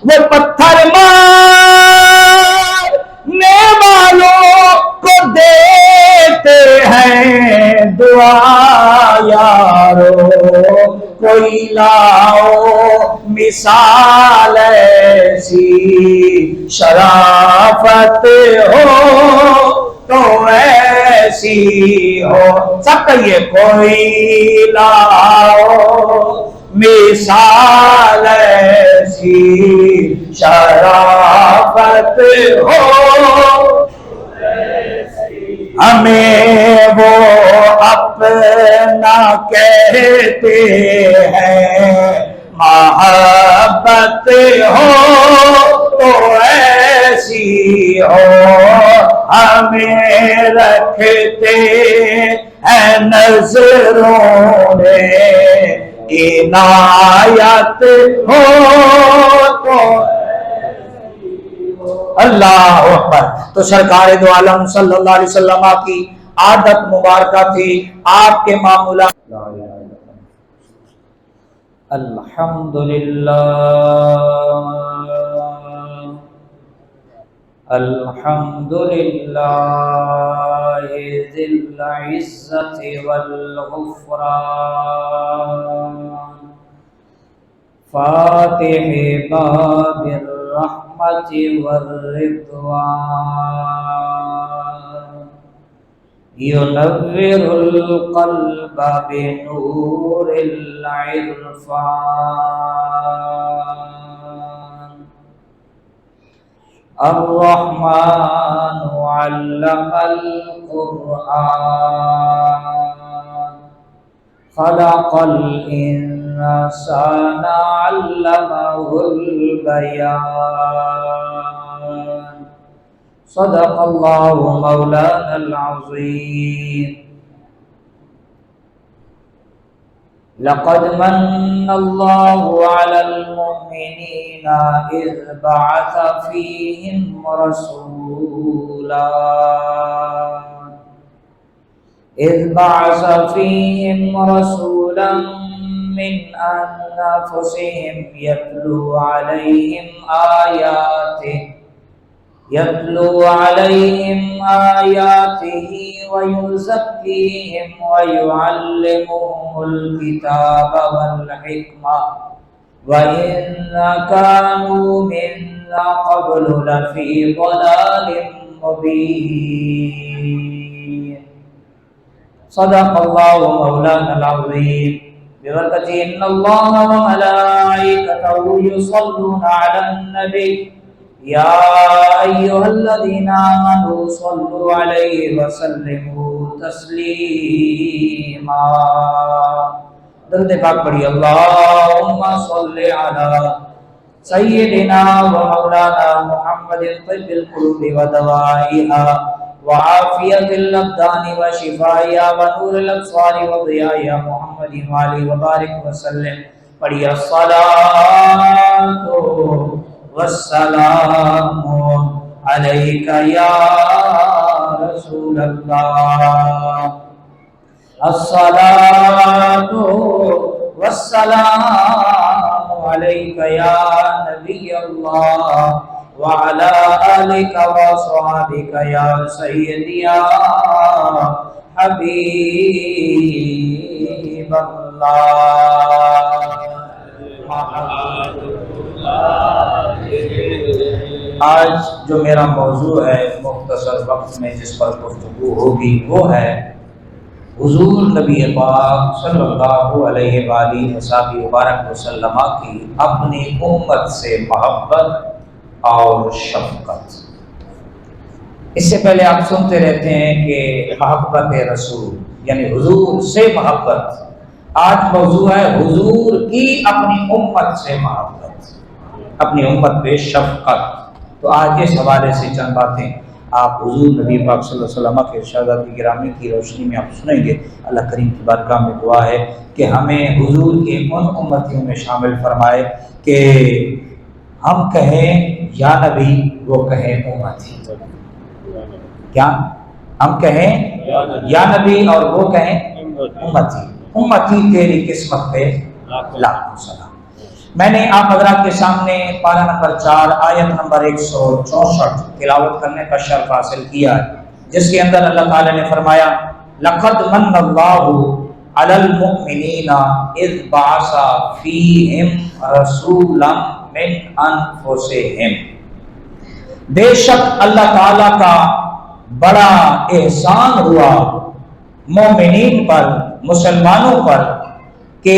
وہ پتھر مارنے والوں کو دیتے ہیں دعا یارو، کوئی لاؤ مثال ایسی، شرافت ہو تو ایسی ہو، سب کہیے کوئی لاؤ مثال ایسی، شرافت ہو ہمیں وہ اپنا کہتے ہیں، محبت ہو تو ایسی ہو، ہمیں رکھتے ہیں نظروں میں، عنایت ہو تو اللہ اکبر۔ تو سرکار دو عالم صلی اللہ علیہ وسلم کی عادت مبارکہ تھی، آپ کے معمولات۔ الحمدللہ الحمدللہ ذی العزت والغفران، فاتح باب الرحمت والرضوان، ينور القلب بنور العرفان، الرحمن علم القرآن، خلق الإنسان علمه البيان، صدق الله مولانا العظيم۔ لقد من الله على المؤمنين إذ بعث فيهم رسولا من أنفسهم يتلو عليهم آياته ويزكيهم ويعلمهم الكتاب والحكمة وإن كانوا من قبل لفي ضلال مبين، صدق الله مولانا العظيم۔ ببركة إن الله وملائكته يصلون على النبي يا أيها الذين آمنوا صلوا عليه وسلموا تسليما۔ درود پاک پڑھی، اللهم صل على سيدنا ومولانا محمد طب القلوب ودوائها وعافية الأبدان وشفائها ونور الأبصار وضيائها محمد وآله وبارك وسلم۔ پڑھی، الصلاة والسلام عليك يا رسول الله، الصلاة والسلام عليك يا نبي الله، وعلى آلك وصحبك يا سيدي يا حبيب الله۔ آج جو میرا موضوع ہے مختصر وقت میں جس پر گفتگو ہوگی وہ ہے حضور نبی پاک صلی اللہ علیہ وآلہ وبارک وسلم کی اپنی امت سے محبت اور شفقت۔ اس سے پہلے آپ سنتے رہتے ہیں کہ محبت رسول یعنی حضور سے محبت، آج موضوع ہے حضور کی اپنی امت سے محبت، اپنی امت پہ شفقت۔ تو آج اس حوالے سے چند باتیں آپ حضور نبی پاک صلی اللہ علیہ وسلم کے ارشادات گرامی کی روشنی میں آپ سنیں گے۔ اللہ کریم کی بارگاہ میں دعا ہے کہ ہمیں حضور کے ان امتیوں میں شامل فرمائے کہ ہم کہیں یا نبی، وہ کہیں امتی، کیا ہم کہیں یا نبی اور وہ کہیں امتی، امتی تیری قسمت پہ لاکھوں سلام۔ میں نے آپ حضرات کے سامنے پارہ نمبر 4 آیت نمبر 164 تلاوت کرنے کا شرف حاصل کیا ہے، جس کے اندر اللہ تعالی نے فرمایا لقد من اللہ علی المؤمنین اذ بعث فیہم رسولا من انفسہم، بے شک اللہ تعالی کا بڑا احسان ہوا مومنین پر، مسلمانوں پر، کہ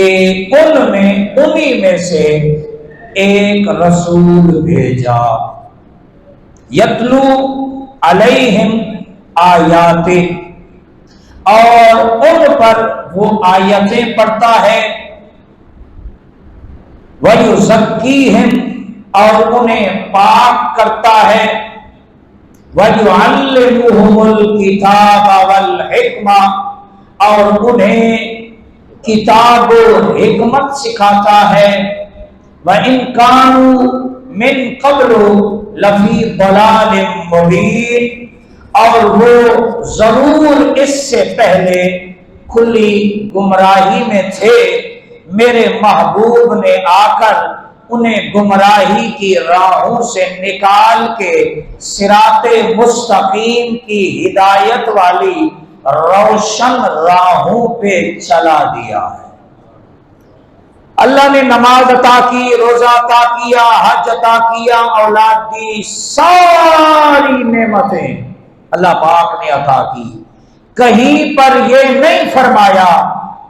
انہی میں سے ایک رسول بھیجا، یتلو علیہم آیات، اور ان پر وہ آیتیں پڑھتا ہے، وَيُزَكِّيهِمْ، اور انہیں پاک کرتا ہے، وَيُعَلِّمُهُمُ الْكِتَابَ وَالْحِكْمَةَ، اور انہیں کتاب و حکمت سکھاتا ہے، وَإِن كَانُوا مِن قَبْلُ لَفِي ضَلَالٍ مُبِينٍ، اور وہ ضرور اس سے پہلے کھلی گمراہی میں تھے، میرے محبوب نے آ کر انہیں گمراہی کی راہوں سے نکال کے صراط مستقیم کی ہدایت والی روشن راہوں پہ چلا دیا ہے۔ اللہ نے نماز عطا کی، روزہ عطا کیا، حج عطا کیا، اولاد دی، ساری نعمتیں اللہ پاک نے عطا کی۔ کہیں پر یہ نہیں فرمایا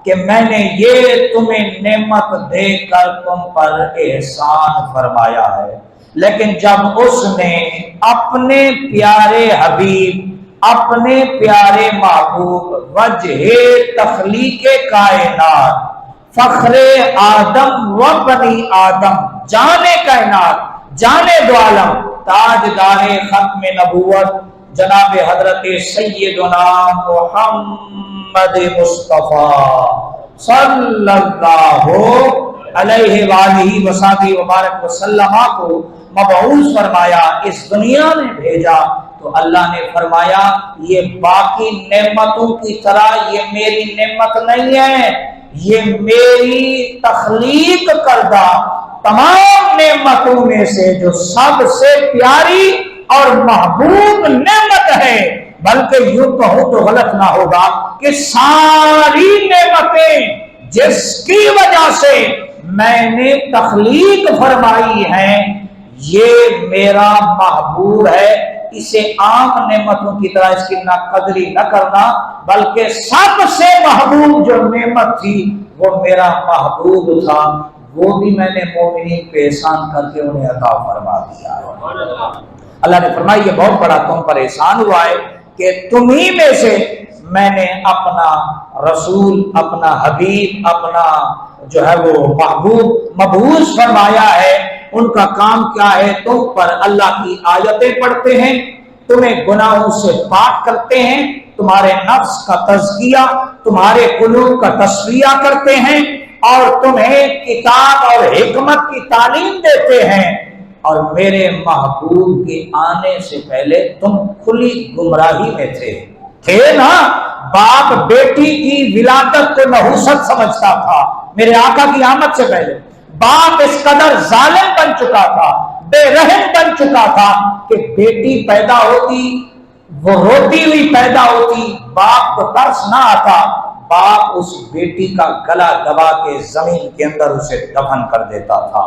کہ میں نے یہ تمہیں نعمت دے کر تم پر احسان فرمایا ہے، لیکن جب اس نے اپنے پیارے حبیب، اپنے پیارے محبوب، وجہ تخلیق کائنات، فخر آدم و بنی آدم، جانے کائنات، جانے دو عالم، تاجدار ختم نبوت جناب حضرت سیدنا محمد مصطفیٰ صلی اللہ علیہ وآلہ وصحبہ وبارک وسلم کو مبعوث فرمایا، اس دنیا میں بھیجا، تو اللہ نے فرمایا یہ باقی نعمتوں کی طرح یہ میری نعمت نہیں ہے، یہ میری تخلیق کردہ تمام نعمتوں میں سے جو سب سے پیاری اور محبوب نعمت ہے، بلکہ یوں کہوں تو غلط نہ ہوگا کہ ساری نعمتیں جس کی وجہ سے میں نے تخلیق فرمائی ہیں یہ میرا محبوب ہے، اسے عام نعمتوں کی طرح اس کی نہ قدری نہ کرنا، بلکہ سب سے محبوب جو نعمت تھی وہ میرا محبوب تھا، وہ بھی میں نے مومنین پہ احسان کر کے انہیں عطا فرما دیا ہے۔ اللہ نے فرمایا یہ بہت بڑا تم پر احسان ہوا ہے کہ تمہیں میں سے میں نے اپنا رسول، اپنا حبیب، اپنا جو ہے وہ محبوب مبعوث فرمایا ہے۔ ان کا کام کیا ہے؟ تم پر اللہ کی آیتیں پڑھتے ہیں، تمہیں گناہوں سے پاک کرتے ہیں، تمہارے نفس کا تزکیہ، تمہارے قلوب کا تصفیہ کرتے ہیں، اور تمہیں کتاب اور حکمت کی تعلیم دیتے ہیں، اور میرے محبوب کے آنے سے پہلے تم کھلی گمراہی میں تھے نا۔ باپ بیٹی کی ولادت کو نحوست سمجھتا تھا میرے آقا کی آمد سے پہلے، باپ اس قدر ظالم بن چکا تھا، بے رحم بن چکا تھا کہ بیٹی پیدا ہوتی، وہ روتی ہوئی پیدا ہوتی، باپ کو ترس نہ آتا، باپ اس بیٹی کا گلا دبا کے زمین کے اندر اسے دفن کر دیتا تھا۔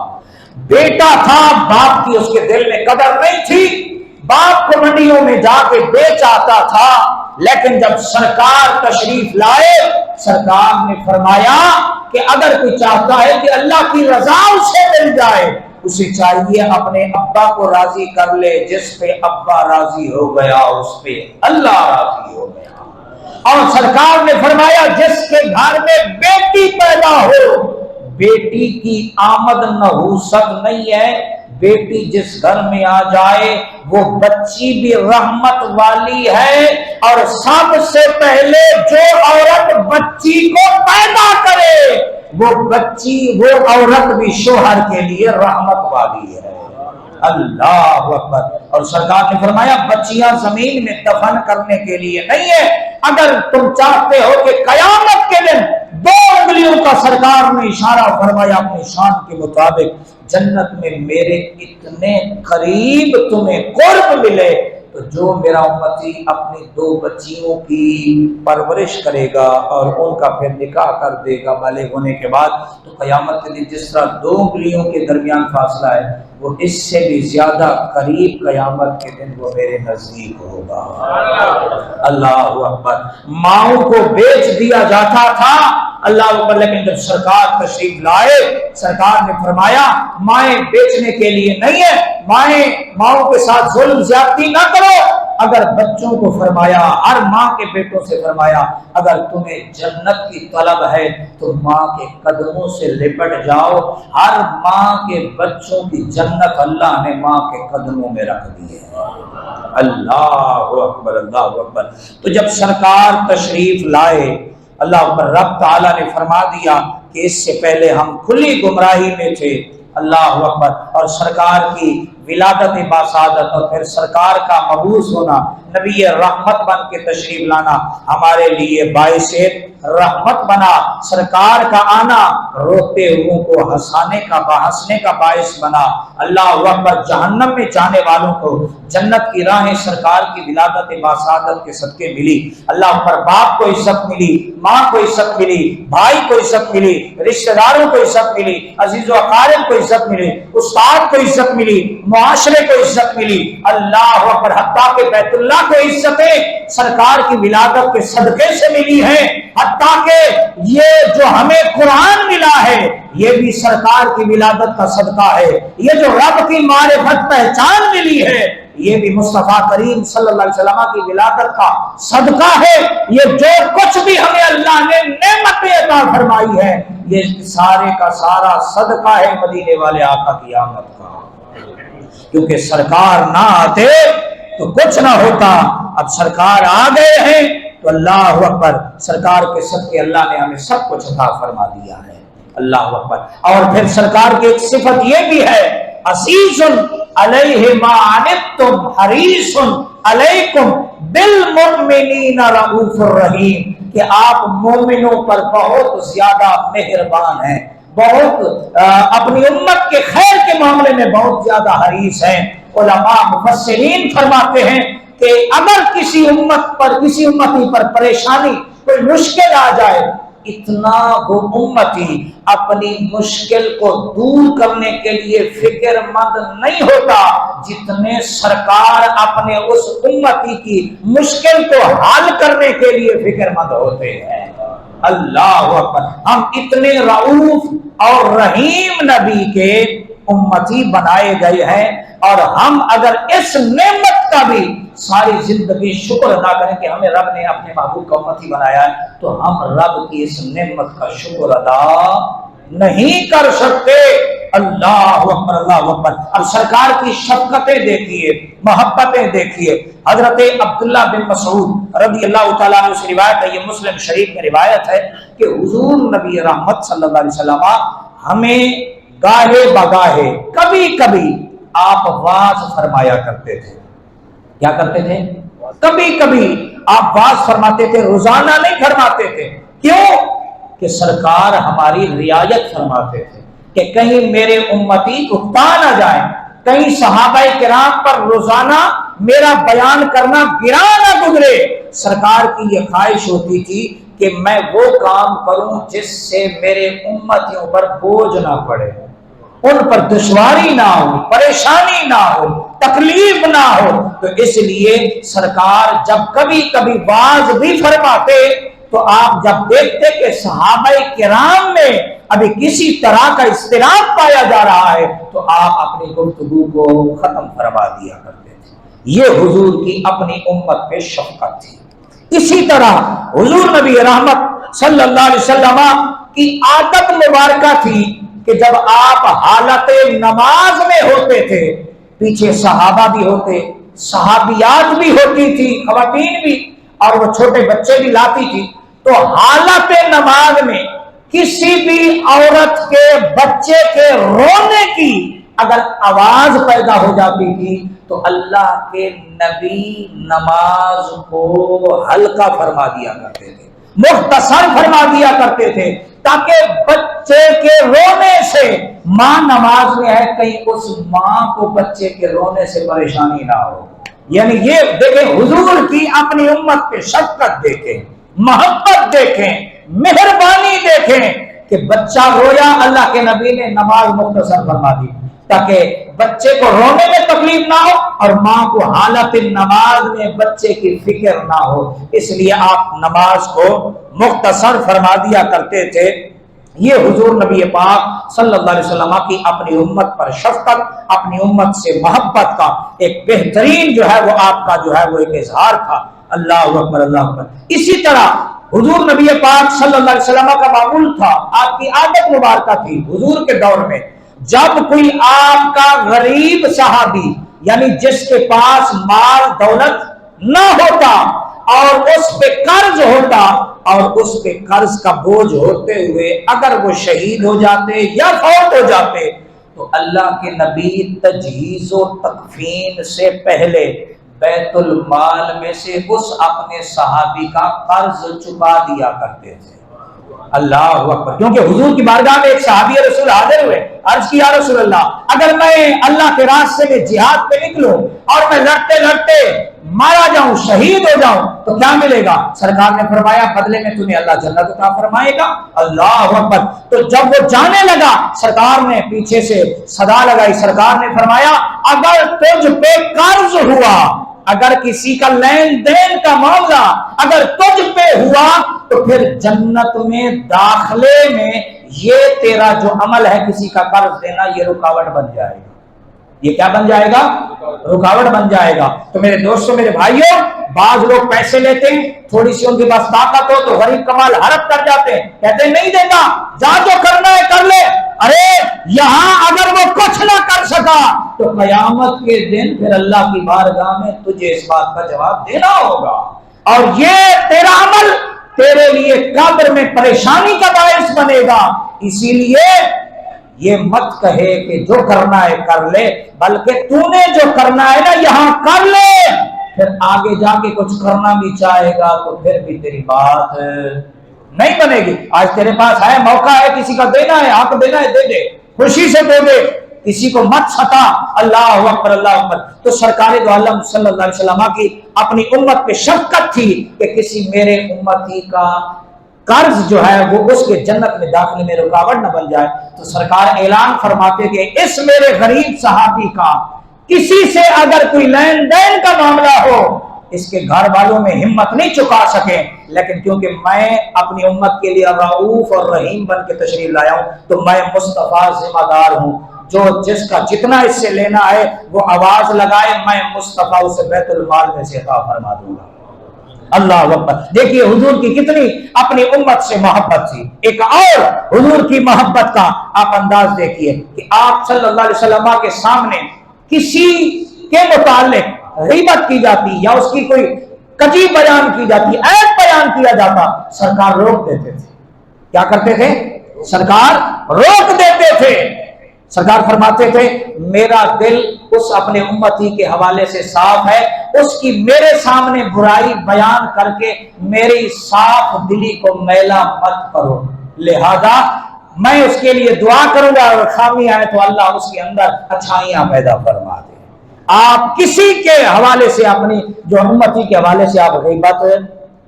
بیٹا تھا، باپ کی اس کے دل میں قدر نہیں تھی، باپ کو منڈیوں میں جا کے بیچ آتا تھا، لیکن جب سرکار تشریف لائے، سرکار نے فرمایا کہ اگر کوئی چاہتا ہے کہ اللہ کی رضا اسے مل جائے، اسے چاہیے اپنے ابا کو راضی کر لے، جس پہ ابا راضی ہو گیا اس پہ اللہ راضی ہو گیا۔ اور سرکار نے فرمایا جس کے گھر میں بیٹی پیدا ہو، بیٹی کی آمد نحوست نہیں ہے، بیٹی جس گھر میں آ جائے وہ بچی بھی رحمت والی ہے، اور سب سے پہلے جو عورت بچی کو پیدا کرے وہ بچی، وہ عورت بھی شوہر کے لیے رحمت والی ہے۔ اللہ اکبر۔ اور سرکار نے فرمایا بچیاں زمین میں دفن کرنے کے لیے نہیں ہے، اگر تم چاہتے ہو کہ قیامت کے دن دو انگلیوں کا سرکار نے اشارہ فرمایا اپنی شان کے مطابق، جنت میں میرے اتنے قریب تمہیں قرب ملے تو جو میرا امتی اپنی دو بچیوں کی پرورش کرے گا اور ان کا پھر نکاح کر دے گا بالغ ہونے کے بعد، تو قیامت کے دن جس طرح دو انگلیوں کے درمیان فاصلہ ہے وہ اس سے بھی زیادہ قریب قیامت کے دن وہ میرے نزدیک ہوگا۔ اللہ اکبر۔ ماؤں کو بیچ دیا جاتا تھا، اللہ اکبر، لیکن جب سرکار تشریف لائے سرکار نے فرمایا مائیں بیچنے کے لیے نہیں ہے، ماؤں کے ساتھ ظلم زیادتی نہ کرو۔ اگر بچوں کو فرمایا، ہر ماں کے بیٹوں سے فرمایا اگر تمہیں جنت کی طلب ہے تو ماں کے قدموں سے لپٹ جاؤ۔ ہر ماں کے بچوں کی جنت اللہ نے ماں کے قدموں میں رکھ دی ہے۔ اللہ اکبر، اللہ اکبر۔ تو جب سرکار تشریف لائے اللہ اکبر، رب تعالیٰ نے فرما دیا کہ اس سے پہلے ہم کھلی گمراہی میں تھے، اللہ اکبر، اور سرکار کی ولادت باسعادت اور پھر سرکار کا مبعوث ہونا، نبی رحمت بن کے تشریف لانا ہمارے لیے باعث رحمت بنا۔ سرکار کا آنا روتے ہوئے کو ہنسنے کا باعث بنا۔ اللہ اکبر، جہنم میں جانے والوں کو جنت کی راہیں سرکار کی ولادت باسعادت کے صدقے ملی۔ اللہ اکبر، باپ کو عزت ملی، ماں کو عزت ملی، بھائی کو عزت ملی، رشتہ داروں کو عزت ملی، عزیز و اقارب کو عزت ملی، استاد کو عزت ملی، معاشرے کو عزت ملی۔ اللہ اکبر، حتیٰ کہ بیت اللہ کو عزتیں سرکار کی ولادت کے صدقے سے ملی ہیں، حتیٰ کہ یہ جو ہمیں قرآن ملا ہے یہ بھی سرکار کی ولادت کا صدقہ ہے، یہ جو رب کی معرفت پہچان ملی ہے یہ بھی مصطفیٰ کریم صلی اللہ علیہ وسلم کی ولادت کا صدقہ ہے۔ یہ جو کچھ بھی ہمیں اللہ نے نعمتیں عطا فرمائی ہے یہ سارے کا سارا صدقہ ہے مدینے والے آقا کی آمد کا، کیونکہ سرکار نہ آتے تو کچھ نہ ہوتا۔ اب سرکار آ گئے ہیں تو اللہ اکبر، سرکار کے صدقے اللہ نے ہمیں سب کچھ عطا فرما دیا ہے۔ اللہ اکبر۔ اور پھر سرکار کی ایک صفت یہ بھی ہے، عزیز علیہ ما عنتم حریص علیکم بالمؤمنین رؤوف الرحیم، کہ آپ مومنوں پر بہت زیادہ مہربان ہیں، بہت اپنی امت کے خیر کے معاملے میں بہت زیادہ حریص ہیں۔ علماء مفسرین فرماتے ہیں کہ اگر کسی امت پر، کسی امتی پر پریشانی، کوئی مشکل آ جائے، اتنا وہ امتی اپنی مشکل کو دور کرنے کے لیے فکر مند نہیں ہوتا جتنے سرکار اپنے اس امتی کی مشکل کو حل کرنے کے لیے فکر مند ہوتے ہیں۔ اللہ اکبر، ہم اتنے رؤوف اور رحیم نبی کے امتی بنائے گئے ہیں، اور ہم اگر اس نعمت کا بھی ساری زندگی شکر ادا کریں کہ ہمیں رب نے اپنے محبوب کا امتی بنایا ہے، تو ہم رب کی اس نعمت کا شکر ادا نہیں کر سکتے۔ اللہ اکبر، اللہ اکبر۔ اب سرکار کی شفقتیں دیکھیے، محبتیں دیکھیے۔ حضرت عبداللہ بن مسعود رضی اللہ تعالیٰ عنہ سے روایت ہے، یہ مسلم شریف میں روایت ہے کہ حضور نبی رحمت صلی اللہ علیہ وسلم ہمیں گاہے بگاہے کبھی کبھی آپ واعظ فرمایا کرتے تھے۔ کیا کرتے تھے؟ کبھی کبھی آپ واعظ فرماتے تھے، روزانہ نہیں فرماتے تھے۔ کیوں؟ کہ سرکار ہماری رعایت فرماتے تھے کہ کہیں میرے امتی اکتا نہ جائیں، کہیں صحابہ کرام پر روزانہ میرا بیان کرنا گرا نہ گزرے۔ سرکار کی یہ خواہش ہوتی تھی کہ میں وہ کام کروں جس سے میرے امتیوں پر بوجھ نہ پڑے، ان پر دشواری نہ ہو، پریشانی نہ ہو، تکلیف نہ ہو۔ تو اس لیے سرکار جب کبھی کبھی واعظ بھی فرماتے تو آپ جب دیکھتے کہ صحابہ کرام میں ابھی کسی طرح کا اضطراب پایا جا رہا ہے تو آپ اپنی گفتگو کو ختم فرما دیا کرتے تھے۔ یہ حضور کی اپنی امت پہ شفقت تھی۔ اسی طرح حضور نبی رحمت صلی اللہ علیہ وسلم کی عادت مبارکہ تھی کہ جب آپ حالت نماز میں ہوتے تھے، پیچھے صحابہ بھی ہوتے، صحابیات بھی ہوتی تھی، خواتین بھی، اور وہ چھوٹے بچے بھی لاتی تھی، تو حالت نماز میں کسی بھی عورت کے بچے کے رونے کی اگر آواز پیدا ہو جاتی تھی تو اللہ کے نبی نماز کو ہلکا فرما دیا کرتے تھے۔ مختصر فرما دیا کرتے تھے تاکہ بچے کے رونے سے، ماں نماز میں ہے، کہیں اس ماں کو بچے کے رونے سے پریشانی نہ ہو۔ یعنی یہ دیکھیں حضور کی اپنی امت پہ شفقت دیکھیں، محبت دیکھیں، مہربانی دیکھیں کہ بچہ رویا، اللہ کے نبی نے نماز مختصر فرما دی تاکہ بچے کو رونے میں تکلیف نہ ہو اور ماں کو حالت نماز میں بچے کی فکر نہ ہو، اس لیے آپ نماز کو مختصر فرما دیا کرتے تھے۔ یہ حضور نبی پاک صلی اللہ علیہ وسلم کی اپنی امت پر شفقت، اپنی امت سے محبت کا ایک بہترین جو ہے وہ آپ کا جو ہے وہ ایک اظہار تھا۔ اللہ اکبر، اللہ اکبر۔ اسی طرح حضور نبی پاک صلی اللہ علیہ وسلم کا معمول تھا، آپ کی عادت مبارکہ تھی حضور کے دور میں، جب کوئی آپ کا غریب صحابی یعنی جس کے پاس مال دولت نہ ہوتا اور اس پہ قرض ہوتا اور اس پہ قرض کا بوجھ ہوتے ہوئے اگر وہ شہید ہو جاتے یا فوت ہو جاتے تو اللہ کے نبی تجہیز و تکفین سے پہلے بیت المال میں سے اس اپنے صحابی کا قرض چکا دیا کرتے تھے۔ اللہ اکبر۔ کیونکہ حضور کی بارگاہ میں ایک صحابی رسول حاضر ہوئے، عرض کیا رسول اللہ اگر میں اللہ کے راستے میں جہاد پہ نکلوں اور میں لڑتے لڑتے مارا جاؤں، شہید ہو جاؤں تو کیا ملے گا؟ سرکار نے فرمایا بدلے میں تمہیں اللہ جنت عطا فرمائے گا۔ اللہ اکبر۔ تو جب وہ جانے لگا سرکار نے پیچھے سے صدا لگائی، سرکار نے فرمایا اگر تجھ پہ قرض ہوا، اگر کسی کا لین دین کا معاملہ اگر تجھ پہ ہوا تو پھر جنت میں داخلے میں یہ تیرا جو عمل ہے کسی کا قرض دینا یہ رکاوٹ بن جائے گا۔ یہ کیا بن جائے گا؟ رکاوٹ بن جائے گا۔ تو میرے دوستوں، میرے بھائیوں، بعض لوگ پیسے لیتے ہیں، تھوڑی سی ان کے پاس طاقت ہو تو غریب کمال حرف کر جاتے ہیں، کہتے ہیں نہیں دیتا، جا جو کرنا ہے کر لے۔ ارے یہاں اگر وہ کچھ نہ کر سکا تو قیامت کے دن پھر اللہ کی بارگاہ میں تجھے اس بات کا جواب دینا ہوگا، اور یہ تیرا عمل تیرے لیے قبر میں پریشانی کا باعث بنے گا۔ اسی لیے یہ مت کہے کہ جو کرنا ہے کر لے، بلکہ تو نے جو کرنا ہے نا یہاں کر لے، پھر آگے جا کے کچھ کرنا بھی چاہے گا تو پھر بھی تیری بات نہیں بنے گی۔ آج تیرے پاس ہے، موقع ہے، کسی کا دینا ہے، حق دینا ہے، دے دے، خوشی سے دے دے، کسی کو مت ستا۔ اللہ اکبر، اللہ اکبر۔ تو سرکار دو عالم صلی اللہ علیہ وسلم کی اپنی امت پہ شفقت تھی کہ کسی میرے امتی کا قرض جو ہے وہ اس کے جنت میں داخلے میں رکاوٹ نہ بن جائے۔ تو سرکار اعلان فرماتے کہ اس میرے غریب صحابی کا کسی سے اگر کوئی لین دین کا معاملہ ہو، اس کے گھر والوں میں ہمت نہیں چکا سکے، لیکن کیونکہ میں اپنی امت کے لیے رؤوف اور رحیم بن کے تشریف لایا ہوں تو میں مصطفیٰ ذمہ دار ہوں، جو جس کا جتنا اس سے لینا ہے وہ آواز لگائے، میں مصطفیٰ اسے بیت المال میں سے عطا فرما دوں گا۔ اللہ اکبر۔ دیکھیے حضور کی کتنی اپنی امت سے محبت تھی۔ ایک اور حضور کی محبت کا آپ انداز دیکھیے کہ آپ صلی اللہ علیہ وسلم کے سامنے کسی کے متعلق غیبت کی جاتی یا اس کی کوئی کجی بیان کی جاتی، عیب بیان کیا جاتا، سرکار روک دیتے تھے۔ کیا کرتے تھے؟ سرکار روک دیتے تھے۔ سرکار فرماتے تھے میرا دل اس اپنے امتی کے حوالے سے صاف ہے، اس کی میرے سامنے برائی بیان کر کے میری صاف دلی کو میلا مت کرو، لہذا میں اس کے لیے دعا کروں گا اور خامی آئے تو اللہ اس کے اندر اچھائیاں پیدا فرما دے۔ آپ کسی کے حوالے سے، اپنی جو امتی کے حوالے سے آپ غیبت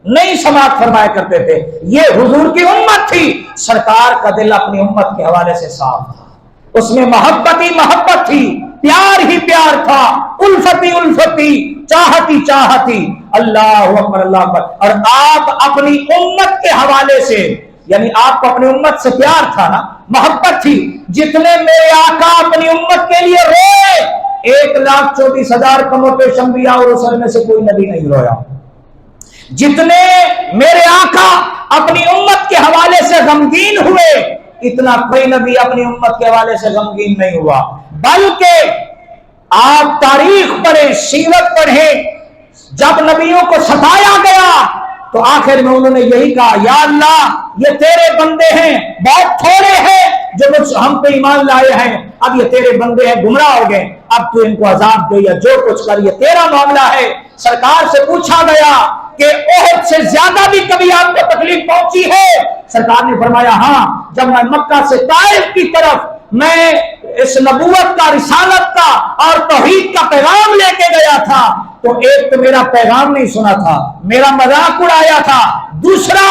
نہیں سماعت فرمایا کرتے تھے۔ یہ حضور کی امت تھی، سرکار کا دل اپنی امت کے حوالے سے صاف تھا، اس میں محبت ہی محبت تھی، پیار ہی پیار تھا، الفت ہی الفت تھی، چاہت ہی چاہت تھی۔ اللہ اکبر، اللہ اکبر۔ اور آپ اپنی امت کے حوالے سے، یعنی آپ کو اپنی امت سے پیار تھا نا، محبت تھی، جتنے میرے آقا اپنی امت کے لیے روئے، 1,24,000 کم و بیش انبیاء اور رسل میں سے کوئی نبی نہیں رویا۔ جتنے میرے آقا اپنی امت کے حوالے سے غمگین ہوئے، اتنا کوئی نبی اپنی امت کے حوالے سے غمگین نہیں ہوا۔ بلکہ آپ تاریخ پڑھیں، سیرت پڑھیں، جب نبیوں کو ستایا گیا تو آخر میں انہوں نے یہی کہا یا اللہ یہ تیرے بندے ہیں، بہت تھوڑے ہیں جو ہم پہ ایمان لائے ہیں، اب یہ تیرے بندے ہیں، گمراہ ہو گئے، اب تو ان کو عذاب دے یا جو کچھ کر، یہ تیرا معاملہ ہے۔ سرکار سے پوچھا گیا کہ احد سے زیادہ بھی کبھی آپ کو تکلیف پہنچی ہے؟ سرکار نے فرمایا ہاں، جب میں مکہ سے طائف کی طرف میں اس نبوت کا، رسالت کا اور توحید کا پیغام لے کے گیا تھا تو ایک تو میرا پیغام نہیں سنا تھا، میرا مذاق اڑایا تھا، دوسرا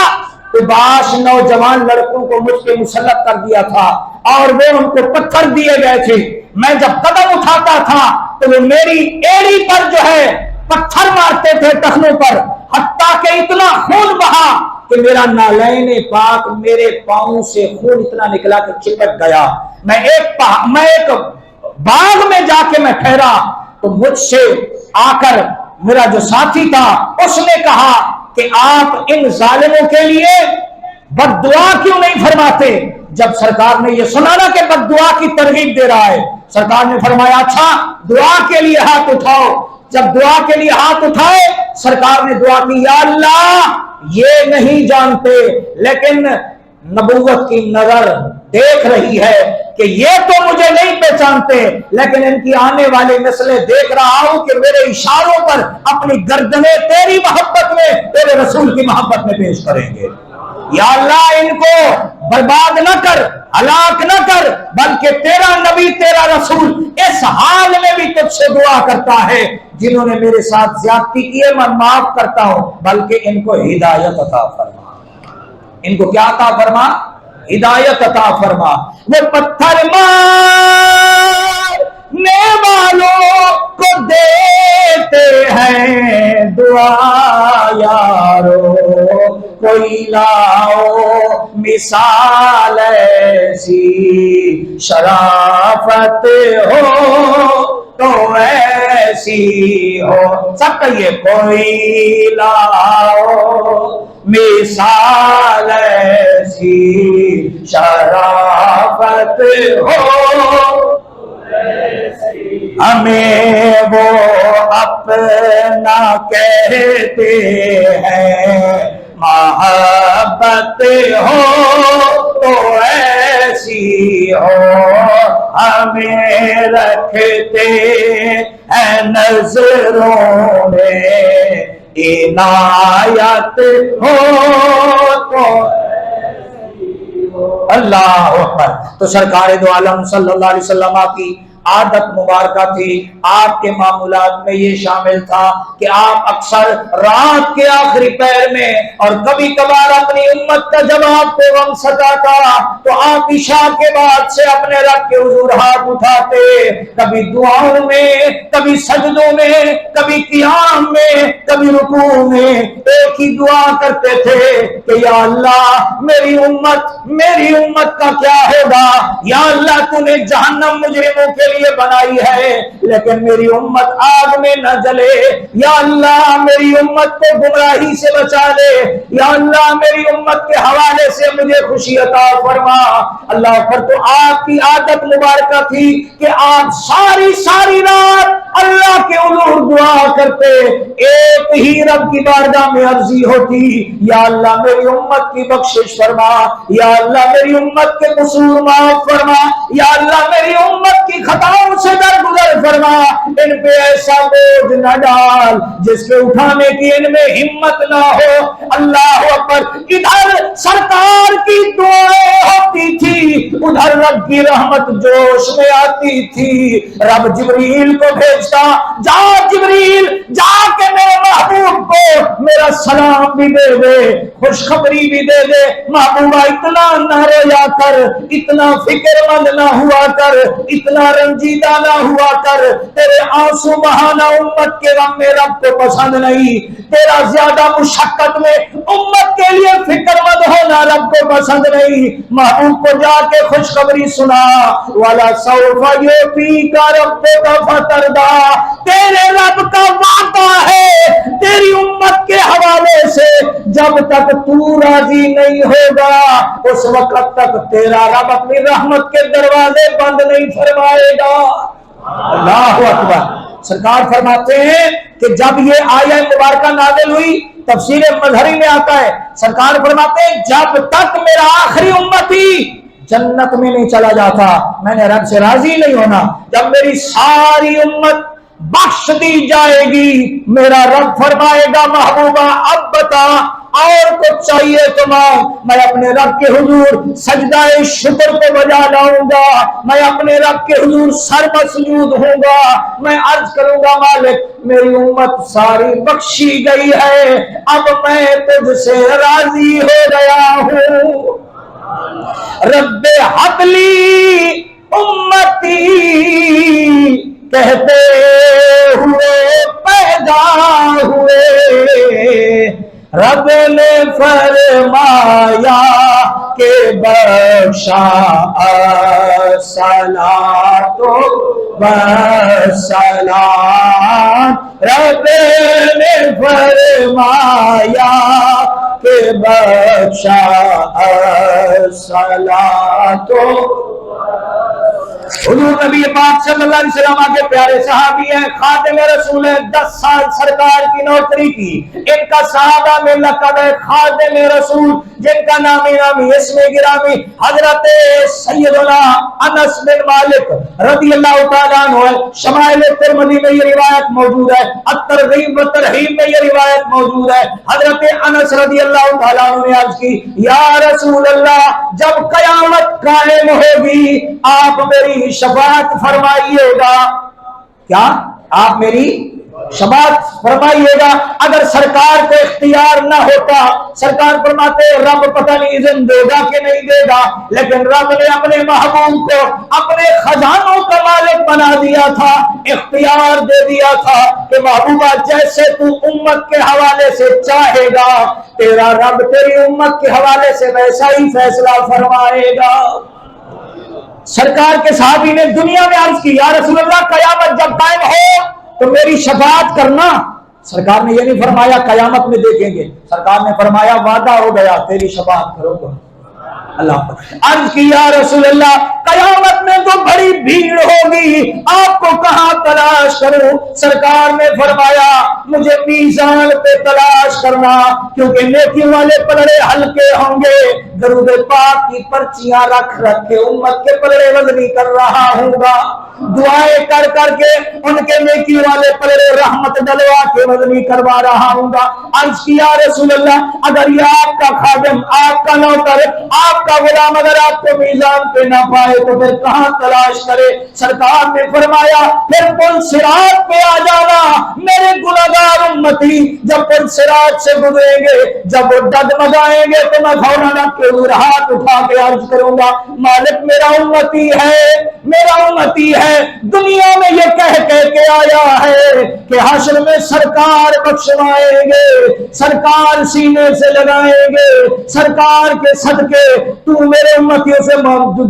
تو باش نوجوان لڑکوں کو مجھ پہ مسلط کر دیا تھا اور وہ ان کو پتھر دیے گئے تھے، میں جب قدم اٹھاتا تھا تو وہ میری ایڑی پر جو ہے پتھر مارتے تھے ٹخنوں پر، حتیٰ کہ اتنا خون بہا کہ میرا نالین پاک میرے پاؤں سے خون اتنا نکلا کہ چپک گیا۔ میں ایک باغ میں جا کے میں ٹھہرا تو مجھ سے آ کر میرا جو ساتھی تھا اس نے کہا کہ آپ ان ظالموں کے لیے بد دعا کیوں نہیں فرماتے؟ جب سرکار نے یہ سنا نا کہ بد دعا کی ترغیب دے رہا ہے، سرکار نے فرمایا اچھا دعا کے لیے ہاتھ اٹھاؤ۔ جب دعا کے لیے ہاتھ اٹھائے سرکار نے دعا کی، یا اللہ یہ نہیں جانتے لیکن نبوت کی نظر دیکھ رہی ہے کہ یہ تو مجھے نہیں پہچانتے لیکن ان کی آنے والی نسلیں دیکھ رہا ہوں کہ میرے اشاروں پر اپنی گردنیں تیری محبت میں، تیرے رسول کی محبت میں پیش کریں گے۔ یا اللہ ان کو برباد نہ کر، ہلاک نہ کر، بلکہ تیرا نبی تیرا رسول اس حال میں بھی تجھ سے دعا کرتا ہے، جنہوں نے میرے ساتھ زیادتی کی ہے میں معاف کرتا ہوں، بلکہ ان کو ہدایت عطا فرما۔ ان کو کیا عطا فرما؟ ہدایت عطا فرما۔ وہ پتھر مارنے والوں کو دیتے ہیں دعا یارو، کوئی لاؤ مثال ایسی، شرافت ہو تو ایسی ہو، سب کہیے کوئی لاؤ مثال ایسی، شرافت ہو ہمیں وہ اپنا کہتے ہیں، محبت ہو تو ایسی ہو، ہمیں رکھتے ہیں نظروں میں، عنایت ہو تو اللہ اکبر۔ تو سرکار دو عالم صلی اللہ علیہ وسلم کی عادت مبارکہ تھی، آپ کے معمولات میں یہ شامل تھا کہ آپ اکثر رات کے آخری پہر میں اور کبھی کبھار اپنی امت کا جب آپ کو غم ستاتا تو آپ عشاء کے بعد سے اپنے رب کے حضور ہاتھ اٹھاتے، کبھی دعاؤں میں، کبھی سجدوں میں، کبھی قیام میں، کبھی رکوع میں ایک ہی دعا کرتے تھے کہ یا اللہ میری امت کا کیا ہوگا؟ یا اللہ تو نے جہنم مجرموں کے لیے بنائی ہے لیکن میری امت آگ میں نہ جلے، یا اللہ میری امت کو گمراہی سے بچا لے، یا اللہ میری امت کے حوالے سے مجھے خوشی عطا فرما۔ اللہ پر تو آپ کی عادت مبارکہ تھی کہ آپ ساری رات اللہ کے حضور دعا کرتے، ایک ہی رب کی بارگاہ میں عرضی ہوتی، یا اللہ میری امت کی بخشش فرما، یا اللہ میری امت کے قصور معاف فرما، یا اللہ میری امت کی خطاؤں سے درگزر فرما، ان پہ ایسا بوجھ نہ ڈال جس کے اٹھانے کی ان میں ہمت نہ ہو۔ اللہ اکبر۔ ادھر سرکار کی دعائیں ہوتی تھی، ادھر رب کی رحمت جوش میں آتی تھی، رب جبریل کو بھیجتا، جا جبریل جا کے میرے محبوب کو میرا سلام بھی دے دے، خوشخبری بھی دے دے، محبوبہ اتنا نہ رویا کر، اتنا فکر مند نہ ہوا کر، اتنا رنجیدہ نہ ہوا کر، تیرے آنسو بہانا امت کے غم میں رب کو پسند نہیں، تیرا زیادہ مشقت میں امت کے لیے فکر مند ہونا رب کو پسند نہیں۔ محبوب کو جا کے خوشخبری سنا، والا سوف یعطیک ربک فترضی، تیرے رب کا وعدہ ہے تیری امت کے حوالے سے، جب تک تو راضی نہیں ہوگا اس وقت تک تیرا رب اپنی رحمت کے دروازے بند نہیں فرمائے گا۔ اللہ اکبر۔ سرکار فرماتے ہیں کہ جب یہ آیہ مبارکہ نازل ہوئی، تفسیر مظہری میں آتا ہے، سرکار فرماتے ہیں جب تک میرا آخری امتی جنت میں نہیں چلا جاتا میں نے رب سے راضی نہیں ہونا، جب میری ساری امت بخش دی جائے گی۔ میرا رب فرمائے گا محبوبہ اب بتا اور کچھ چاہیے تمہیں؟ میں اپنے رب کے حضور سجدہ شکر کو بجا لاؤں گا، میں اپنے رب کے حضور سر مسجود ہوں گا، میں عرض کروں گا مالک میری امت ساری بخشی گئی ہے، اب میں تجھ سے راضی ہو گیا ہوں۔ رب حبلی امتی کہتے ہوئے پیدا ہوئے، رب نے فرمایا کہ بخشا الصلاۃ والسلام، رب نے فرمایا کہ بخشا الصلاۃ۔ حضور نبی پاک صلی اللہ علیہ وسلم کے پیارے صحابی ہیں، خادم رسول ہیں، 10 سال سرکار کی نوکری کی۔ ان کا صحابہ میں لقب ہے خادم رسول، جن کا نامی اسم گرامی حضرت سیدنا انس بن مالک رضی اللہ تعالیٰ عنہ ہے۔ شمائل ترمذی میں یہ روایت موجود ہے، الترغیب و ترہیب میں یہ روایت موجود ہے۔ حضرت انس رضی اللہ تعالیٰ عنہ نے عرض کی یا رسول اللہ جب قیامت قائم ہوگی آپ میری شفاعت فرمائیے گا۔ کیا آپ میری شفاعت فرمائیے گا؟ اگر سرکار کو اختیار نہ ہوتا، سرکار فرماتے رب پتہ نہیں اذن دے گا کہ نہیں دے گا، لیکن رب نے اپنے محبوب کو اپنے خزانوں کا مالک بنا دیا تھا، اختیار دے دیا تھا کہ محبوبہ جیسے تو امت کے حوالے سے چاہے گا تیرا رب تیری امت کے حوالے سے ویسا ہی فیصلہ فرمائے گا۔ سرکار کے صحابی نے دنیا میں عرض کی یا رسول اللہ قیامت جب قائم ہو تو میری شفاعت کرنا۔ سرکار نے یہ نہیں فرمایا قیامت میں دیکھیں گے، سرکار نے فرمایا وعدہ ہو گیا تیری شفاعت کروں گا۔ اللہ عرض کی یا رسول اللہ قیامت میں تو بڑی بھیڑ ہوگی، آپ کو کہاں تلاش کروں؟ سرکار نے فرمایا مجھے میزان پہ تلاش کرنا، کیونکہ نیکیوں والے پلڑے ہلکے ہوں گے، درود پاک کی پرچیاں رکھ رکھ کے امت کے پلڑے وزنی کر رہا ہوں گا، دعائیں کر کر کے ان کے نیکی والے پلڑے رحمت ڈلوا کے وزنی کروا رہا ہوں گا۔ عرض کی یا رسول اللہ اگر یہ آپ کا خادم، آپ کا نوکر، آپ کا غلام اگر آپ کو میزان پہ نہ پائے تو پھر کہاں تلاش کرے؟ سرکار نے فرمایا پھر پل صراط پہ آ جانا میرے گنہگار امتی، جب پل صراط سے گزریں گے جب وہ ڈگمگائیں گے تو میں فوراً آپ کے حضور ہاتھ اٹھا کے عرض کروں گا مالک میرا امتی ہے، میرا امتی ہے، دنیا میں یہ کہہ کے آیا ہے کہ حشر میں سرکار بخشوائیں گے، سرکار سینے سے لگائیں گے، سرکار کے صدقے تو میرے امتیوں سے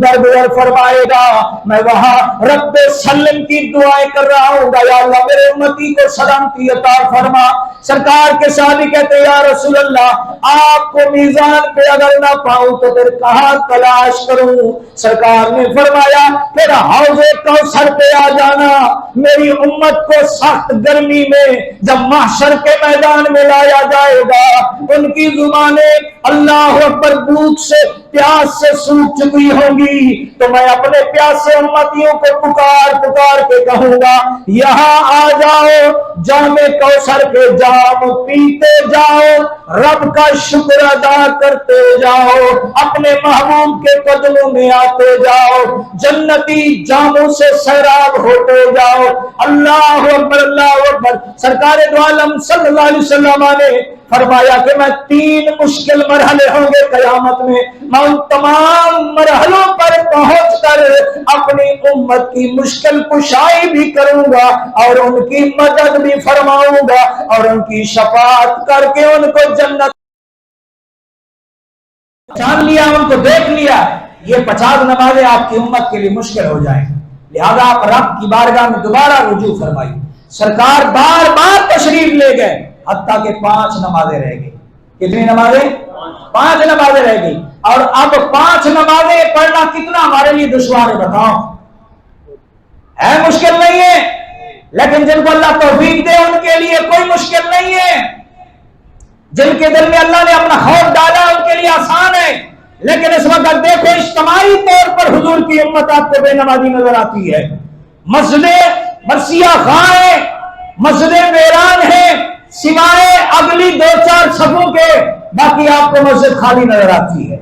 درگزر فرمائے گا۔ میں وہاں رب سلم کی دعائیں کر رہا ہوں گا یا اللہ میرے امتی کو سلامتی عطا فرما۔ سرکار کے صحابی کہتے یا رسول اللہ آپ کو میزان پہ اگر نہ پاؤں تو پھر کہاں تلاش کروں؟ سرکار نے فرمایا پھر حوض کوثر پہ آ جانا، میری امت کو سخت گرمی میں جب محشر کے میدان میں لایا جائے گا ان کی زبانیں اللہ اکبر بھوک سے پیاس سے سوکھ چکی ہوں گی، تو میں اپنے پیاسے امتیوں کو پکار پکار کے کہوں گا یہاں آ جاؤ، جام کوثر کے جام پیتے جاؤ، رب کا شکر ادا کرتے جاؤ، اپنے محبوب کے قدموں میں آتے جاؤ، جنتی جاموں سے سیراب ہوتے جاؤ۔ اللہ اکبر اللہ اکبر۔ سرکار دو عالم صلی اللہ علیہ وسلم نے فرمایا کہ میں 3 مشکل مرحلے ہوں گے قیامت میں ان تمام مرحلوں پر پہنچ کر اپنی امت کی مشکل کشائی بھی کروں گا اور ان کی مدد بھی فرماؤں گا اور ان کی شفاعت کر کے ان کو جنت جان لیا، ان کو دیکھ لیا۔ یہ 50 نمازیں آپ کی امت کے لیے مشکل ہو جائیں، لہذا آپ رب کی بارگاہ میں دوبارہ رجوع فرمائیے۔ سرکار بار بار تشریف لے گئے حتیٰ کہ 5 نمازیں رہ گئی۔ کتنی نمازیں؟ 5 نمازیں رہ گئی، اور اب 5 نمازیں پڑھنا کتنا ہمارے لیے دشوار ہے بتاؤ؟ ہے مشکل نہیں ہے، لیکن جن کو اللہ توفیق دے ان کے لیے کوئی مشکل نہیں ہے، جن کے دل میں اللہ نے اپنا خوف ڈالا ان کے لیے آسان ہے۔ لیکن اس وقت دیکھو اجتماعی طور پر حضور کی امت آپ کو بے نمازی نظر آتی ہے، مسجد مرثیہ خواہ مسجدیں ویران ہیں سوائے اگلی 2-4 صفوں کے، باقی آپ کو مسجد خالی نظر آتی ہے۔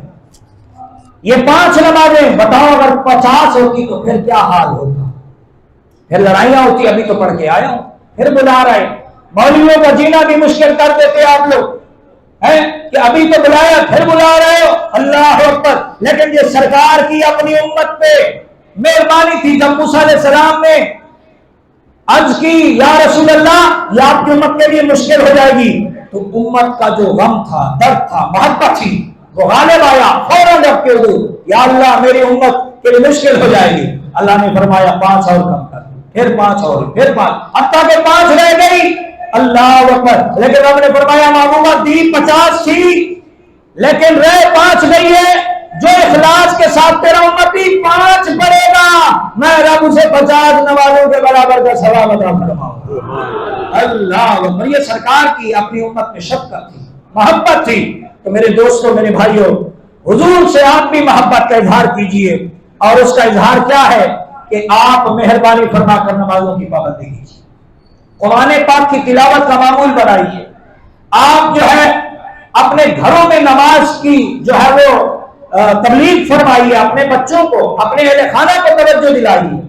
یہ 5 نمازیں بتاؤ اگر 50 ہوتی تو پھر کیا حال ہوتا؟ پھر لڑائیاں ہوتی۔ ابھی تو پڑھ کے آیا ہوں، پھر بلا رہے۔ مولویوں کا جینا بھی مشکل کر دیتے آپ لوگ ہیں کہ ابھی تو بلایا پھر بلا رہے ہو، اللہ اکبر۔ لیکن یہ سرکار کی اپنی امت پہ مہربانی تھی، جب موسیٰ علیہ السلام نے عرض کی یا رسول اللہ یہ آپ کی امت کے لیے مشکل ہو جائے گی، تو امت کا جو غم تھا، درد تھا، محبت تھی، وہ غالب آیا، فوراً رب کے حضور یا اللہ میری امت کے لیے مشکل ہو جائے گی۔ اللہ نے فرمایا 5 اور کم کر، پھر 5 اور، پھر 5، حتیٰ کہ 5 رہ گئی، اللہ اکبر۔ لیکن رب نے فرمایا معمومہ دی 50 تھی لیکن رہ 5 گئی ہے، جو اخلاص کے ساتھ تیرا امتی 5 پڑھے گا میں رب اسے 50 نمازوں کے برابر کا ثواب عطا فرماؤں گا۔ اللہ اکبر۔ یہ سرکار کی اپنی امت میں شفقت تھی، محبت تھی۔ تو میرے دوستوں، میرے بھائیوں، حضور سے آپ بھی محبت کا اظہار کیجئے، اور اس کا اظہار کیا ہے کہ آپ مہربانی فرما کر نمازوں کی پابندی کیجیے، قرآن پاک کی تلاوت کا معمول بنائیے۔ آپ جو ہے اپنے گھروں میں نماز کی جو ہے وہ تبلیغ فرمائیے، اپنے بچوں کو، اپنے اہل خانہ کو توجہ دلائیے۔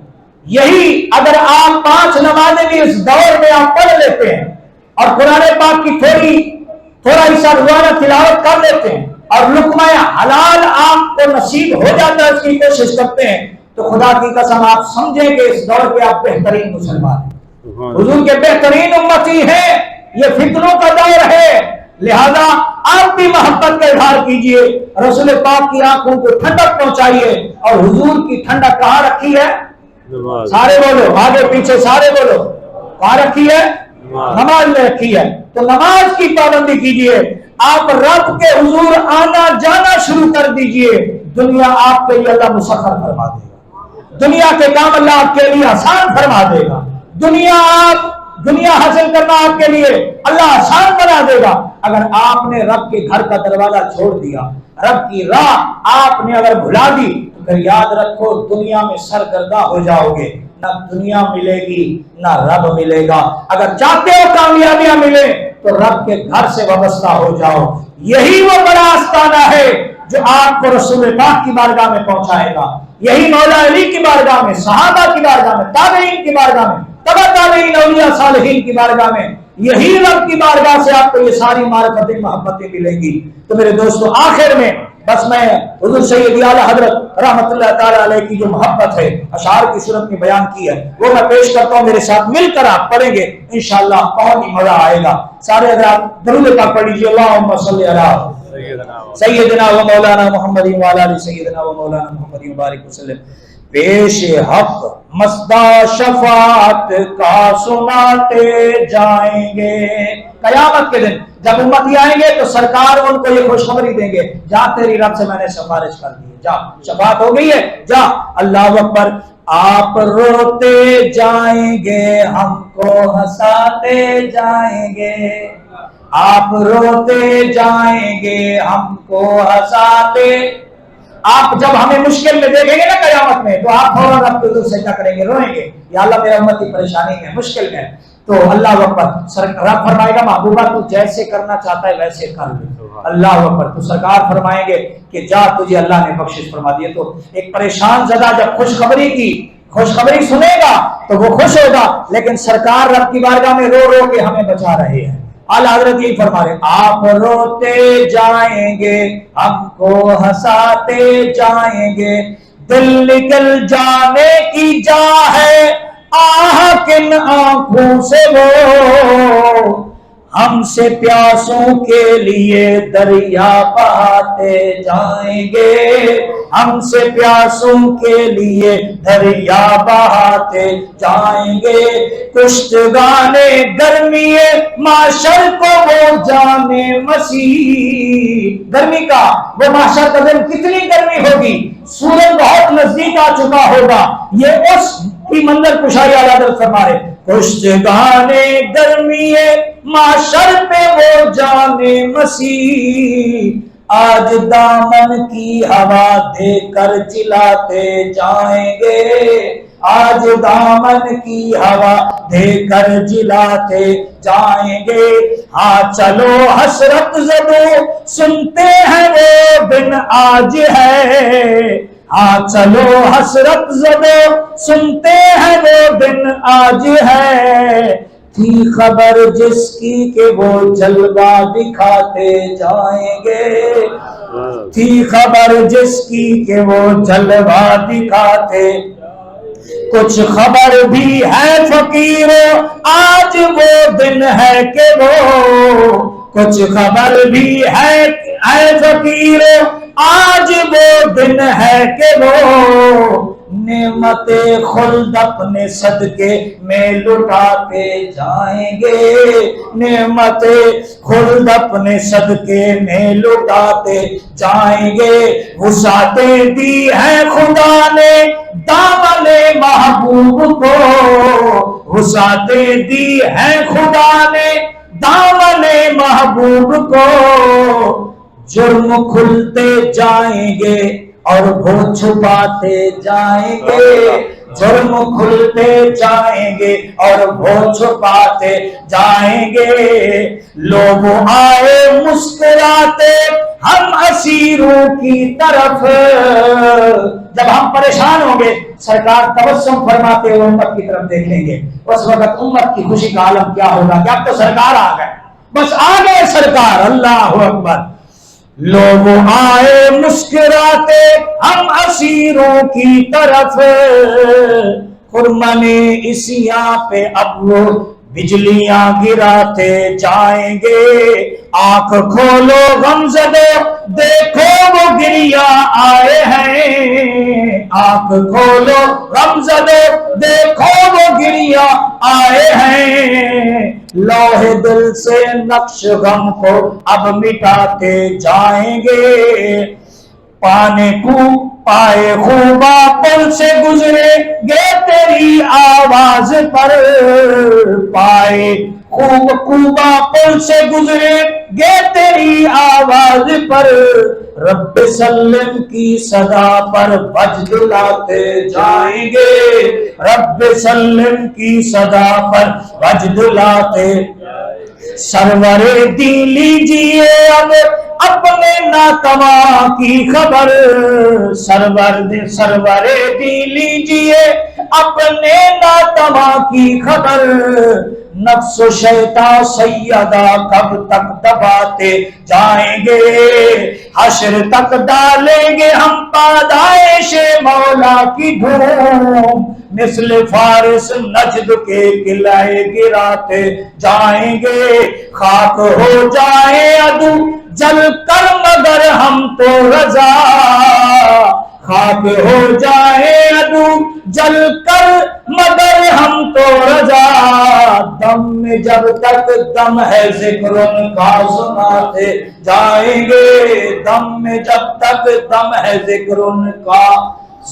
یہی اگر آپ 5 نمازیں بھی اس دور میں آپ پڑھ لیتے ہیں اور قرآن پاک کی تھوڑا حصہ روزانہ تلاوت کر لیتے ہیں اور لقمہ حلال آپ کو نصیب ہو جاتا ہے، اس کی کوشش کرتے ہیں، تو خدا کی قسم آپ سمجھیں کہ اس دور کے آپ بہترین مسلمان ہیں، حضور کے بہترین امتی ہیں۔ یہ فتنوں کا دور ہے، لہذا آپ بھی محبت کا اظہار کیجئے، رسول پاک کی آنکھوں کو ٹھنڈک پہنچائیے۔ اور حضور کی ٹھنڈک کہاں رکھی ہے؟ سارے بولو، آگے پیچھے سارے بولو، کہاں رکھی ہے؟ نماز میں رکھی ہے۔ تو نماز کی پابندی کیجئے، آپ رب کے حضور آنا جانا شروع کر دیجئے، دنیا آپ کے لیے اللہ مسخر فرما دے گا، دنیا کے کام اللہ آپ کے لیے آسان فرما دے گا، دنیا حاصل کرنا آپ کے لیے اللہ آسان بنا دے گا۔ اگر آپ نے رب کے گھر کا دروازہ چھوڑ دیا، رب کی راہ آپ نے اگر بھلا دی، تو پھر یاد رکھو دنیا میں سرگردہ ہو جاؤ گے، نہ دنیا ملے گی نہ رب ملے گا۔ اگر چاہتے ہو کامیابیاں ملے تو رب کے گھر سے وابستہ ہو جاؤ، یہی وہ بڑا آستانہ ہے جو آپ کو رسول پاک کی بارگاہ میں پہنچائے گا، یہی مولا علی کی بارگاہ میں، صحابہ کی بارگاہ میں، تابعین کی بارگاہ میں، تبع تابعین، اولیاء صالحین کی بارگاہ میں، یہی رب کی بارگاہ سے آپ کو یہ ساری معرفتیں محبتیں ملیں گی۔ تو میرے دوستو، آخر میں بس میں حضور سید اعلی حضرت رحمت اللہ تعالی علیہ کی جو محبت ہے اشعار کی صورت میں بیان کی ہے، وہ میں پیش کرتا ہوں، میرے ساتھ مل کر آپ پڑھیں گے انشاءاللہ، بہت ہی مزہ آئے گا۔ سارے حضرات درود پاک پڑھ لیجیے، اللہم صلی علی سیدنا و مولانا محمد وعلی آل سیدنا و مولانا محمد وبارک وسلم۔ پیش حق مصدع شفاعت کا سناتے جائیں گے، قیامت کے دن جب امتی آئیں گے تو سرکار ان کو یہ خوشخبری دیں گے، جا تیری رب سے میں نے سفارش کر دی ہے، جا شفاعت ہو گئی ہے، جا۔ اللہ اکبر۔ آپ روتے جائیں گے ہم کو ہنساتے جائیں گے، آپ روتے جائیں گے ہم کو ہنساتے۔ آپ جب ہمیں مشکل میں دیکھیں گے نا قیامت میں، تو آپ فوراً رب کے حضور سجدہ کریں گے، روئیں گے، یا اللہ میرا امتی پریشانی میں، مشکل میں۔ تو اللہ اکبر، رب فرمائے گا محبوبہ تو جیسے کرنا چاہتا ہے ویسے کر لے، اللہ اکبر۔ تو سرکار فرمائیں گے کہ جا تجھے اللہ نے بخشش فرما دی ہے۔ تو ایک پریشان زدہ جب خوشخبری سنے گا تو وہ خوش ہوگا، لیکن سرکار رب کی بارگاہ میں رو رو کے ہمیں بچا رہے ہیں۔ اعلیٰ حضرت یہی فرما رہے، آپ روتے جائیں گے ہم کو ہنساتے جائیں گے، دل نکل جانے کی جا ہے آہ کن آنکھوں سے وہ، ہم سے پیاسوں کے لیے دریا بہاتے جائیں گے، ہم سے پیاسوں کے لیے دریا بہاتے جائیں گے، کشتگانے گرمی معاشر کو وہ جانے مسیح۔ گرمی کا وہ معاشر کا دن کتنی گرمی ہوگی، سورج بہت نزدیک آ چکا ہوگا، یہ اس کی منظر کشائی اعلیٰ حضرت فرما رہے، کشتگانے گرمی معاشر پہ وہ جانے مسیح، آج دامن کی ہوا دے کر جلاتے جائیں گے، آج دامن کی ہوا دے کر جلاتے جائیں گے. ہاں چلو حسرت زدو سنتے ہیں وہ دن آج ہے. ہاں چلو حسرت زدو سنتے ہیں وہ دن آج ہے. تھی خبر جس کی کہ وہ جلوہ دکھاتے جائیں گے. تھی خبر جس کی کہ وہ جلوہ دکھاتے. کچھ خبر بھی ہے فقیروں آج وہ دن ہے کہ وہ. کچھ خبر بھی ہے فقیروں آج وہ دن ہے کہ وہ. نعمت خلد اپنے صدقے میں لٹاتے جائیں گے. نعمت خلد اپنے صدقے میں لٹاتے جائیں گے. وسعتیں دی ہیں خدا نے دامن محبوب کو. وسعتیں دی ہیں خدا نے دامن محبوب کو. جرم کھلتے جائیں گے اور وہ چھپاتے جائیں گے. جرم کھلتے جائیں گے اور وہ چھپاتے جائیں گے. لوگ آئے مسکراتے ہم اسیروں کی طرف. جب ہم پریشان ہوں گے سرکار تبسم فرماتے ہوئے امت کی طرف دیکھیں گے. اس وقت امت کی خوشی کا عالم کیا ہوگا کہ اب تو سرکار آ گئے, بس آ گئے سرکار. اللہ اکبر. لوگ آئے مسکراتے ہم اسیروں کی طرف. خرمن اسیاں پہ اب وہ بجلیاں گراتے جائیں گے. آنکھ کھولو غمزدے دیکھو وہ گریا آئے ہیں. آنکھ کھولو غمزدے دیکھو وہ گریا آئے ہیں. لوح دل سے نقش غم کو اب مٹاتے جائیں گے. پائے خوبا پل سے گزرے گے تیری آواز پر. پائے خوبا پل سے گزرے گے تیری آواز پر. رب سلم کی صدا پر وجد لاتے جائیں گے. رب سلم کی صدا پر وجد لاتے. سرور دی لیجیے اب اپنے ناتواں کی خبر. سرور دی لیجیے اپنے ناتواں کی خبر. نفس و شیطان سیدہ کب تک دباتے جائیں گے. حشر تک ڈالیں گے ہم پادائش مولا کی دھوم. مثل فارس نجد کے قلعے گراتے جائیں گے. خاک ہو جائے عدو جل کر مگر ہم تو رضا. خاک ہو جائے عدو جل کر مگر ہم تو رضا. دم میں جب تک دم ہے ذکر ان کا سناتے جائیں گے. دم میں جب تک دم ہے ذکر ان کا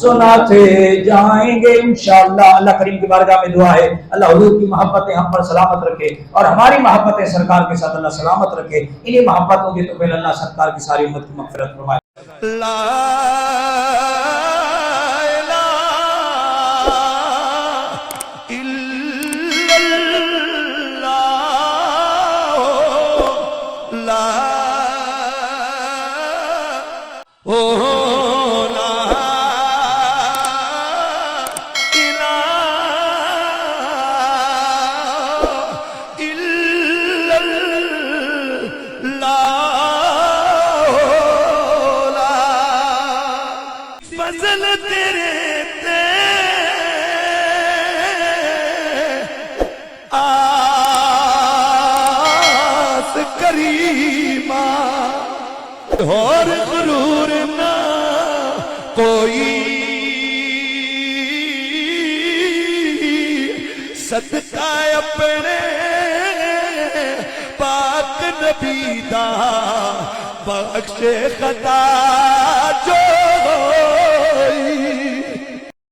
سناتے جائیں گے. انشاءاللہ اللہ کریم کی بارگاہ میں دعا ہے اللہ حضور کی محبتیں ہم پر سلامت رکھے اور ہماری محبتیں سرکار کے ساتھ اللہ سلامت رکھے. انہی محبتوں کی تو پہلے اللہ سرکار کی ساری امت کی مغفرت فرمائے. فضل تیرے تے آس کریمہ اور غرور نہ کوئی. صدقہ اپنے پاک نبی دا بخش خطا جو